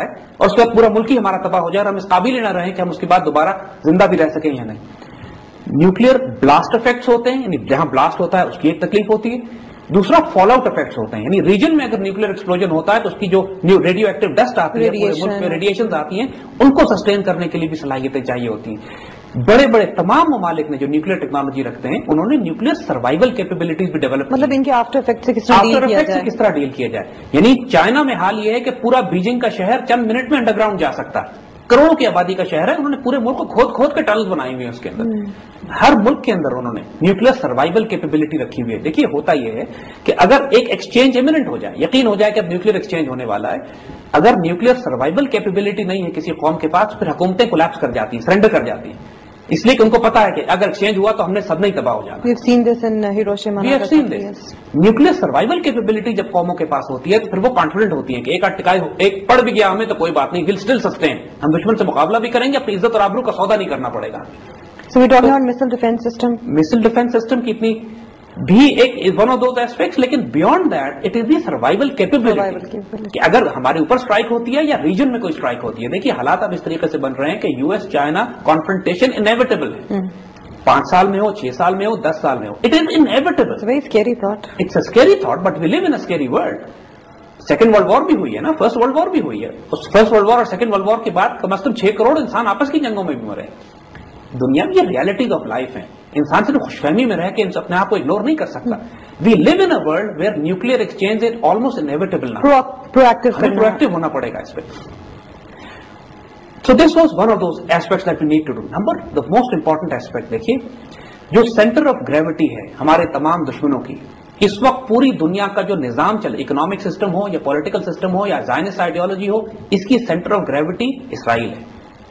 اور اس کے بعد پورا ملک ہی ہمارا تباہ ہو جائے اور ہم اس قابل ہی نہ رہیں کہ ہم اس کے بعد دوبارہ زندہ بھی رہ سکیں یا نہیں. نیوکلیر بلاسٹ افیکٹس ہوتے ہیں, یعنی جہاں بلاسٹ ہوتا ہے اس کی ایک تکلیف ہوتی ہے. دوسرا فال آؤٹ افیکٹس ہوتے ہیں, یعنی ریجن میں اگر نیوکلیر ایکسپلوژن ہوتا ہے تو اس کی جو ریڈیو ایکٹیو ڈسٹ آتی ہے پورے ملک میں, ریڈیشنز آتی ہیں, ان کو سسٹین کرنے کے لیے بھی صلاحیتیں چاہیے ہوتی ہیں. بڑے بڑے تمام ممالک نے جو نیوکلیر ٹیکنالوجی رکھتے ہیں انہوں نے نیوکلیر سروائیول کیپیبلٹیز بھی ڈیولپ, مطلب ان کے آفٹر افیکٹ سے کس طرح ڈیل کیا جائے. یعنی چائنا میں حال یہ ہے کہ پورا بیجنگ کا شہر چند منٹ میں انڈر گراؤنڈ جا سکتا ہے, کروڑوں کی آبادی کا شہر ہے, انہوں نے پورے ملک کو کھود کھود کے ٹنلز بنائی ہوئی ہیں اس کے اندر. ہر ملک کے اندر انہوں نے نیوکلیر سروائیول کیپیبلٹی رکھی ہوئی ہے. دیکھیے ہوتا یہ ہے کہ اگر ایک ایکسچینج امیننٹ ہو جائے, یقین ہو جائے کہ اب نیوکلیر ایکسچینج ہونے والا ہے, اگر نیوکلیر سروائیول کیپیبلٹی نہیں ہے کسی قوم کے پاس, پھر حکومتیں کولیپس کر جاتی ہیں, سرنڈر کر جاتی ہیں, اس لیے کہ ان کو پتا ہے کہ اگر ایکسچینج ہوا تو ہم نے سب نہیں تباہ ہو جانا. نیوکلیر سروائیول کیپیبلٹی جب قوموں کے پاس ہوتی ہے تو پھر وہ کانفیڈنٹ ہوتی ہے کہ ایک پڑ بھی گیا ہمیں تو کوئی بات نہیں, ول اسٹل سسٹین, ہم دشمن سے مقابلہ بھی کریں گے, اپنی عزت اور آبرو کا سودا نہیں کرنا پڑے گا. میسل ڈیفینس سسٹم کی اتنی بھی ایک ون آف دوز ایسپیکٹس, لیکن beyond that it is the survival capability کہ اگر ہمارے اوپر اسٹرائک ہوتی ہے یا ریجن میں کوئی اسٹرائک ہوتی ہے. دیکھیے حالات اب اس طریقے سے بن رہے ہیں کہ U S China confrontation inevitable ہے, 5 سال میں ہو, 6 سال میں ہو, 10 سال میں ہو, it is inevitable. It's a scary thought but we live in a scary world. Second World War بھی ہوئی ہے نا, فرسٹ ورلڈ وار بھی ہوئی ہے. اس فرسٹ ورلڈ وار اور سیکنڈ ورلڈ وار کے بعد کم از کم 6 کروڑ انسان آپس کی جنگوں میں بھی مرے. دنیا میں یہ ریالٹیز آف لائف ہیں, انسان سے خوش فہمی میں رہ کے اپنے آپ کو اگنور نہیں کر سکتا. We live in a world where nuclear exchange is almost inevitable. Proactive ہونا پڑے گا اس پہ. So this was one of those aspects that we need to do. The most important aspect دیکھیے, جو سینٹر آف گریوٹی ہے ہمارے تمام دشمنوں کی, اس وقت پوری دنیا کا جو نظام چلے, اکنامک سسٹم ہو یا پولیٹیکل سسٹم ہو یا زائنسٹ آئیڈیالوجی ہو, اس کی سینٹر آف گریوٹی اسرائیل ہے,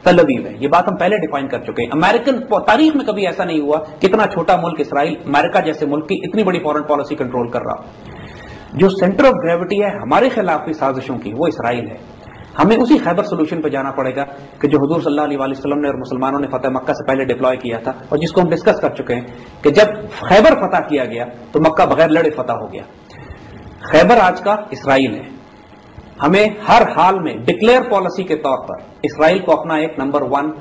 تل ابیب ہے. یہ بات ہم پہلے ڈیفائن کر چکے ہیں. امریکن تاریخ میں کبھی ایسا نہیں ہوا کتنا چھوٹا ملک اسرائیل امریکہ جیسے ملک کی اتنی بڑی فورن پالیسی کنٹرول کر رہا. جو سینٹر آف گریوٹی ہے ہمارے خلاف کی سازشوں کی وہ اسرائیل ہے. ہمیں اسی خیبر سولوشن پہ جانا پڑے گا کہ جو حضور صلی اللہ علیہ وسلم نے اور مسلمانوں نے فتح مکہ سے پہلے ڈپلوائے کیا تھا, اور جس کو ہم ڈسکس کر چکے ہیں کہ جب خیبر فتح کیا گیا تو مکہ بغیر لڑے فتح ہو گیا. خیبر آج کا اسرائیل ہے. ہمیں ہر حال میں ڈکلیئر پالیسی کے طور پر اسرائیل کو اپنا ایک number 1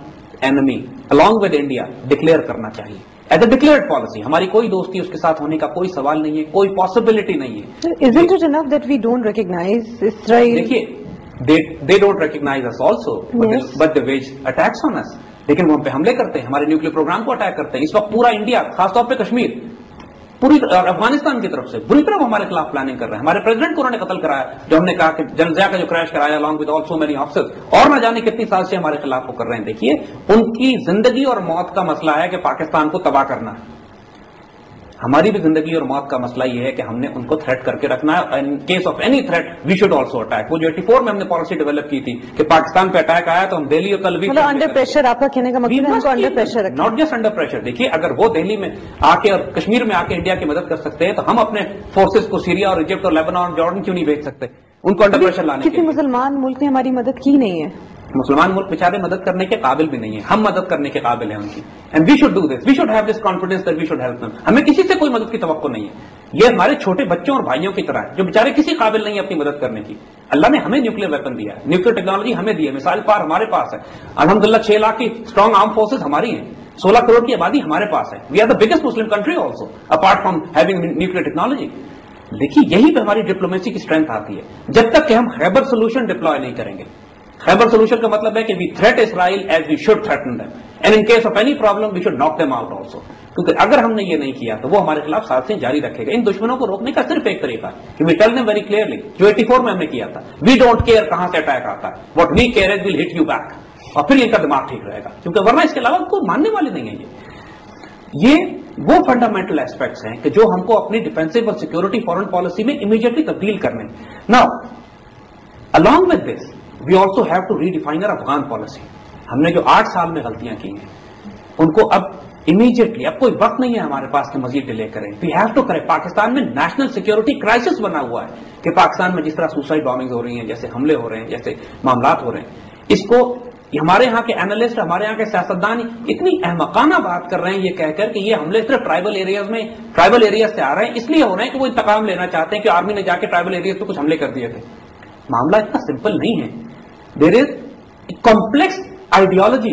enemy along with India declare کرنا چاہیے ایز اے ڈکلیئرڈ پالیسی. ہماری کوئی دوستی اس کے ساتھ ہونے کا کوئی سوال نہیں ہے, کوئی پاسبلٹی نہیں ہے. Isn't it enough that we don't recognize Israel? دیکھیے they don't recognize us also, but they wage attacks on us. لیکن وہ ہم پہ حملے کرتے ہیں, ہمارے نیوکلیر پروگرام کو اٹیک کرتے ہیں. اس وقت پورا انڈیا, خاص طور پہ کشمیر, پوری افغانستان کی طرف سے بری طرح ہمارے خلاف پلاننگ کر رہے ہیں. ہمارے پریزیڈنٹ کو انہوں نے قتل کرایا, جو ہم نے کہا کہ جنزیا کا جو کریش کرایا along with also many officers, اور نہ جانے کتنی سازشیں ہمارے خلاف وہ کر رہے ہیں. دیکھیے ان کی زندگی اور موت کا مسئلہ ہے کہ پاکستان کو تباہ کرنا ہے. ہماری بھی زندگی اور موت کا مسئلہ یہ ہے کہ ہم نے ان کو تھریٹ کر کے رکھنا ہے. In case of any threat we should also attack. وہ جو 84 میں ہم نے پالیسی ڈیولپ کی تھی کہ پاکستان پہ اٹیک آیا تو ہم دہلی اور تلوی انڈر پریشر, آپ کا کہنے کا مطلب ہے under pressure, not just under pressure. دیکھیے اگر وہ دہلی میں آ کے اور کشمیر میں آ کے انڈیا کی مدد کر سکتے ہیں تو ہم اپنے فورسز کو سیریا اور ایجپٹ اور لیبنان اور جارڈن کیوں نہیں بھیج سکتے ان کو انڈر پریشر لانے کے لیے؟ کسی مسلمان ملک نے ہماری مدد کی نہیں ہے. مسلمان ملک بیچارے مدد کرنے کے قابل بھی نہیں ہے, ہم مدد کرنے کے قابل ہیں ان کی. And we should do this, we should have this confidence that we should help them. ہمیں کسی سے کوئی مدد کی توقع نہیں ہے. یہ ہمارے چھوٹے بچوں اور بھائیوں کی طرح ہے جو بیچارے کسی قابل نہیں ہے اپنی مدد کرنے کی. اللہ نے ہمیں نیوکلیر ویپن دیا ہے, نیوکلیر ٹیکنالوجی ہمیں دی ہے, مثال پار ہمارے پاس ہے. الحمدللہ 6 لاکھ کی اسٹرانگ آرم فورسز ہماری ہیں, 16 کروڑ کی آبادی ہمارے پاس ہے. We are the biggest Muslim country also apart from having nuclear technology. دیکھیے یہی پہ ہماری ڈپلومیسی کی اسٹرینتھ آتی ہے. جب تک کہ ہم خیبر سولوشن ڈپلوائے نہیں کریں گے. خیبر سولوشن کا مطلب ہے کہ we threat Israel as we should threaten them, and in case of any problem we should knock them out also. کیونکہ اگر ہم نے یہ نہیں کیا تو وہ ہمارے خلاف سازشیں جاری رکھے گا. ان دشمنوں کو روکنے کا صرف ایک طریقہ ہے کہ we tell them very clearly, جو 84 میں ہم نے کیا تھا, وی ڈونٹ کیئر کہاں سے اٹیک آتا ہے, what we care is will hit you back. اور پھر ان کا دماغ ٹھیک رہے گا, کیونکہ ورنہ اس کے علاوہ کوئی ماننے والے نہیں ہیں. یہ وہ فنڈامنٹل ایسپیکٹس ہیں کہ جو ہم کو اپنی ڈیفینسو اور سیکورٹی فورن پالیسی میں امیڈیٹلی تبدیل کرنے. Now along with this we also have to redefine our Afghan policy. ہم نے جو 8 سال میں غلطیاں کی ہیں ان کو اب امیڈیٹلی, اب کوئی وقت نہیں ہے ہمارے پاس کہ مزید ڈیلے کریں. وی ہیو ٹو کرے. پاکستان میں نیشنل سیکورٹی کرائسس بنا ہوا ہے کہ پاکستان میں جس طرح سوسائڈ بامبنگ ہو رہی ہیں, جیسے حملے ہو رہے ہیں, جیسے معاملات ہو رہے ہیں, اس کو ہمارے یہاں کے اینالسٹ, ہمارے یہاں کے سیاستدان اتنی احمقانہ بات کر رہے ہیں یہ کہہ کر کہ یہ حملے صرف ٹرائبل ایریاز سے آ رہے ہیں, اس لیے ہو رہے ہیں کہ وہ انتقام لینا چاہتے ہیں کہ آرمی نے جا کے ٹرائبل ایریاز پہ کچھ حملے کر دیے تھے. معاملہ اتنا سمپل نہیں ہے. There is a complex ideology